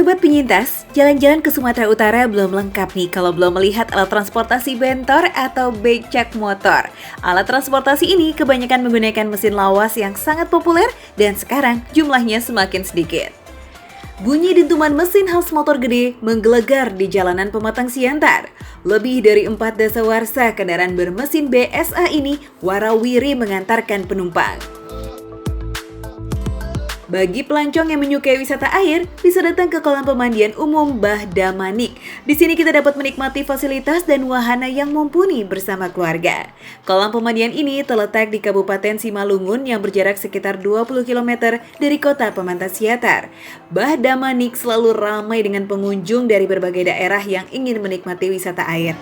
Sobat penyintas, jalan-jalan ke Sumatera Utara belum lengkap nih kalau belum melihat alat transportasi bentor atau becak motor. Alat transportasi ini kebanyakan menggunakan mesin lawas yang sangat populer dan sekarang jumlahnya semakin sedikit. Bunyi dentuman mesin khas motor gede menggelegar di jalanan Pematang Siantar. Lebih dari 4 dasawarsa kendaraan bermesin BSA ini warawiri mengantarkan penumpang. Bagi pelancong yang menyukai wisata air, bisa datang ke kolam pemandian umum Bah Damanik. Di sini kita dapat menikmati fasilitas dan wahana yang mumpuni bersama keluarga. Kolam pemandian ini terletak di Kabupaten Simalungun yang berjarak sekitar 20 km dari kota Pematang Siantar. Bah Damanik selalu ramai dengan pengunjung dari berbagai daerah yang ingin menikmati wisata air.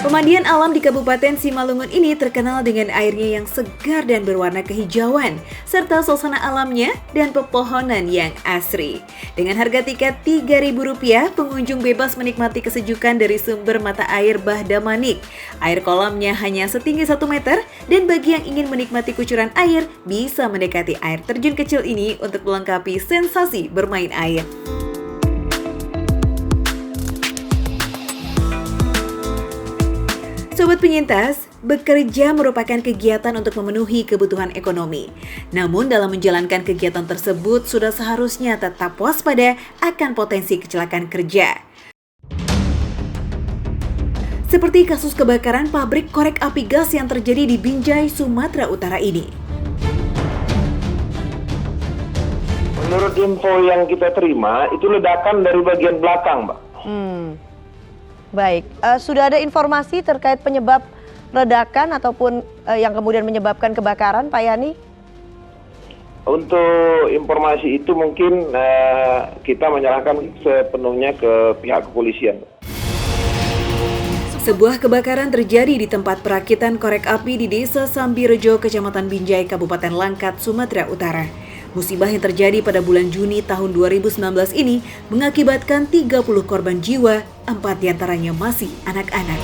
Pemandian alam di Kabupaten Simalungun ini terkenal dengan airnya yang segar dan berwarna kehijauan, serta suasana alamnya dan pepohonan yang asri. Dengan harga tiket Rp3.000, pengunjung bebas menikmati kesejukan dari sumber mata air Bah Damanik. Air kolamnya hanya setinggi 1 meter, dan bagi yang ingin menikmati kucuran air, bisa mendekati air terjun kecil ini untuk melengkapi sensasi bermain air. Sobat penyintas, bekerja merupakan kegiatan untuk memenuhi kebutuhan ekonomi. Namun dalam menjalankan kegiatan tersebut sudah seharusnya tetap waspada akan potensi kecelakaan kerja. Seperti kasus kebakaran pabrik korek api gas yang terjadi di Binjai, Sumatera Utara ini. Menurut info yang kita terima, itu ledakan dari bagian belakang, Mbak. Baik, sudah ada informasi terkait penyebab ledakan ataupun yang kemudian menyebabkan kebakaran, Pak Yani? Untuk informasi itu mungkin kita menyerahkan sepenuhnya ke pihak kepolisian. Sebuah kebakaran terjadi di tempat perakitan korek api di Desa Sambirejo, Kecamatan Binjai, Kabupaten Langkat, Sumatera Utara. Musibah yang terjadi pada bulan Juni tahun 2019 ini mengakibatkan 30 korban jiwa, 4 diantaranya masih anak-anak.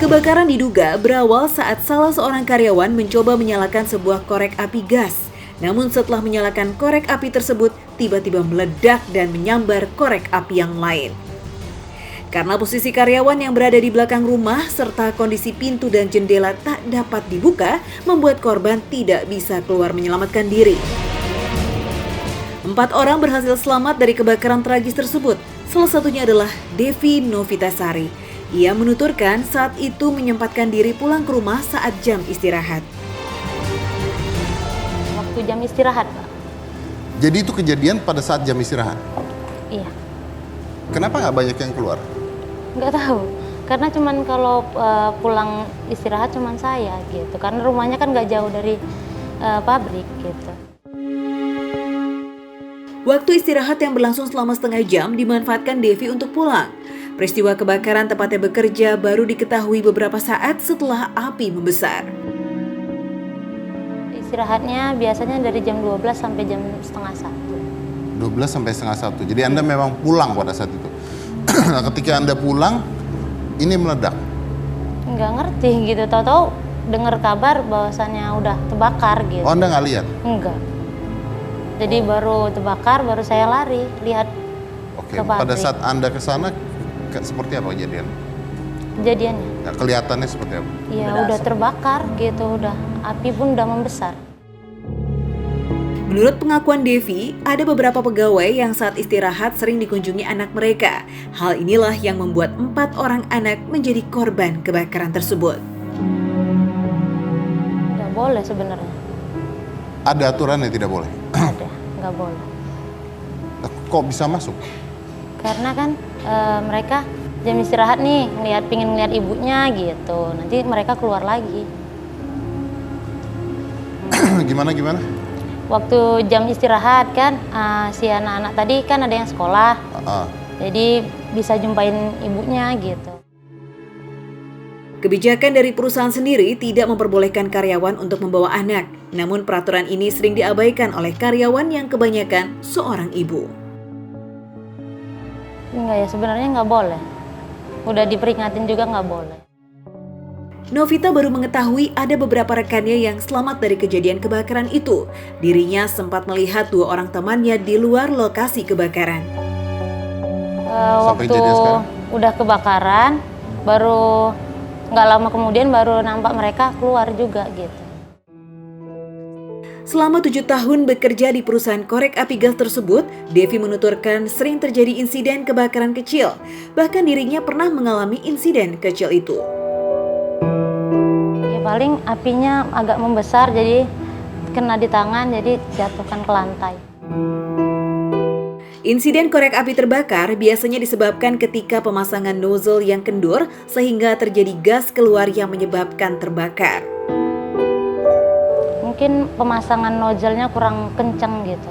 Kebakaran diduga berawal saat salah seorang karyawan mencoba menyalakan sebuah korek api gas. Namun setelah menyalakan korek api tersebut, tiba-tiba meledak dan menyambar korek api yang lain. Karena posisi karyawan yang berada di belakang rumah serta kondisi pintu dan jendela tak dapat dibuka, membuat korban tidak bisa keluar menyelamatkan diri. 4 orang berhasil selamat dari kebakaran tragis tersebut. Salah satunya adalah Devi Novitasari. Ia menuturkan saat itu menyempatkan diri pulang ke rumah saat jam istirahat. Waktu jam istirahat, Pak. Jadi itu kejadian pada saat jam istirahat? Iya. Kenapa nggak banyak yang keluar? Nggak tahu, karena cuman kalau pulang istirahat cuman saya gitu, karena rumahnya kan nggak jauh dari pabrik gitu. Waktu istirahat yang berlangsung selama setengah jam dimanfaatkan Devi untuk pulang. Peristiwa kebakaran tempatnya bekerja baru diketahui beberapa saat setelah api membesar. Istirahatnya biasanya dari jam 12 sampai jam setengah 1. 12 sampai setengah 1, jadi Anda memang pulang pada saat itu? Nah, ketika Anda pulang, ini meledak? Nggak ngerti gitu, tahu-tahu dengar kabar bahwasannya udah terbakar gitu. Oh, Anda nggak lihat? Enggak. Jadi baru terbakar, baru saya lari, lihat Oke, ke pabrik. pada saat Anda ke sana, seperti apa Kejadiannya? Ya, kelihatannya seperti apa? Ya udah terbakar gitu, udah api pun udah membesar. Menurut pengakuan Devi, ada beberapa pegawai yang saat istirahat sering dikunjungi anak mereka. Hal inilah yang membuat 4 orang anak menjadi korban kebakaran tersebut. Nggak boleh sebenarnya. Ada aturan yang tidak boleh? Ada, nggak boleh. Kok bisa masuk? Karena kan mereka jam istirahat nih, pingin ngeliat ibunya gitu. Nanti mereka keluar lagi. Gimana? Waktu jam istirahat kan, si anak-anak tadi kan ada yang sekolah. Jadi bisa jumpain ibunya gitu. Kebijakan dari perusahaan sendiri tidak memperbolehkan karyawan untuk membawa anak. Namun peraturan ini sering diabaikan oleh karyawan yang kebanyakan seorang ibu. Enggak ya, sebenarnya nggak boleh. Udah diperingatin juga nggak boleh. Novita baru mengetahui ada beberapa rekannya yang selamat dari kejadian kebakaran itu. Dirinya sempat melihat 2 orang temannya di luar lokasi kebakaran. Waktu udah kebakaran, baru nggak lama kemudian baru nampak mereka keluar juga gitu. Selama 7 tahun bekerja di perusahaan korek api gas tersebut, Devi menuturkan sering terjadi insiden kebakaran kecil. Bahkan dirinya pernah mengalami insiden kecil itu. Ya paling apinya agak membesar, jadi kena di tangan, jadi jatuhkan ke lantai. Insiden korek api terbakar biasanya disebabkan ketika pemasangan nozzle yang kendur sehingga terjadi gas keluar yang menyebabkan terbakar. Mungkin pemasangan nozzle-nya kurang kencang gitu.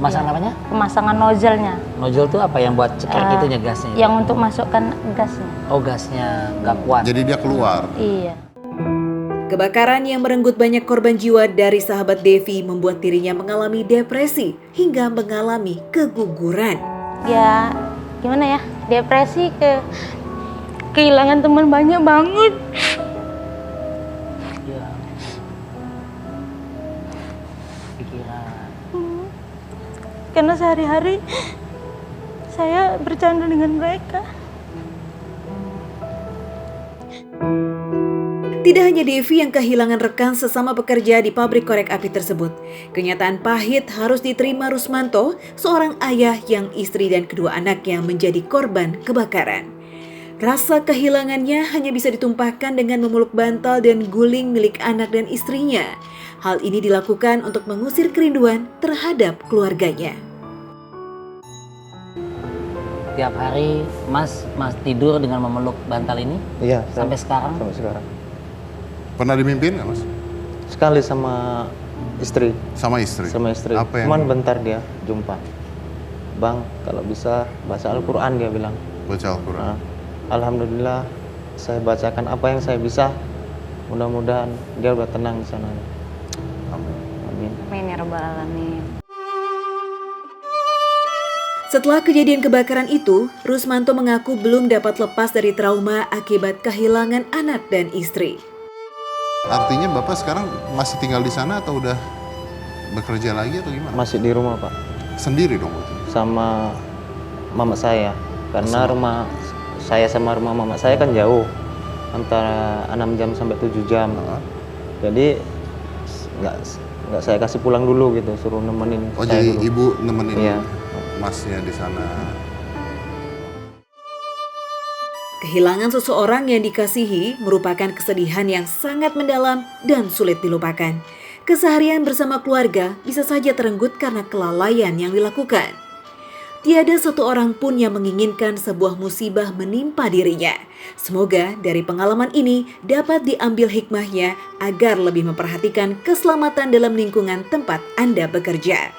Pemasangan apanya? Pemasangan nozzle-nya. Nozzle itu apa yang buat cekrek itunya gasnya? Yang untuk masukkan gasnya. Oh, gasnya nggak kuat. Jadi dia keluar. Iya. Kebakaran yang merenggut banyak korban jiwa dari sahabat Devi membuat dirinya mengalami depresi hingga mengalami keguguran. Ya gimana ya, depresi, kehilangan teman banyak banget. Ya. Pikiran. Karena sehari-hari saya bercanda dengan mereka. Tidak hanya Devi yang kehilangan rekan sesama pekerja di pabrik korek api tersebut. Kenyataan pahit harus diterima Rusmanto, seorang ayah yang istri dan kedua anaknya menjadi korban kebakaran. Rasa kehilangannya hanya bisa ditumpahkan dengan memeluk bantal dan guling milik anak dan istrinya. Hal ini dilakukan untuk mengusir kerinduan terhadap keluarganya. Tiap hari Mas tidur dengan memeluk bantal ini? Iya. Sampai sekarang? Sampai sekarang. Pernah dimimpin nggak, Mas? Sekali sama istri. Sama istri? Sama istri. Apa yang... Cuman bentar dia jumpa. Bang, kalau bisa baca Al-Quran, dia bilang. Baca Al-Quran. Nah, alhamdulillah saya bacakan apa yang saya bisa. Mudah-mudahan dia udah tenang di sana. Amin. Amin. Amin ya rabbal alamin. Setelah kejadian kebakaran itu, Rusmanto mengaku belum dapat lepas dari trauma akibat kehilangan anak dan istri. Artinya Bapak sekarang masih tinggal di sana atau udah bekerja lagi atau gimana? Masih di rumah, Pak. Sendiri dong berarti? Sama mama saya. Karena rumah saya sama rumah mama saya kan jauh. Antara 6 jam sampai 7 jam. Jadi nggak saya kasih pulang dulu gitu, suruh nemenin Oh, saya jadi dulu. ibu nemenin Iya. masnya di sana. Kehilangan seseorang yang dikasihi merupakan kesedihan yang sangat mendalam dan sulit dilupakan. Keseharian bersama keluarga bisa saja terenggut karena kelalaian yang dilakukan. Tiada satu orang pun yang menginginkan sebuah musibah menimpa dirinya. Semoga dari pengalaman ini dapat diambil hikmahnya agar lebih memperhatikan keselamatan dalam lingkungan tempat Anda bekerja.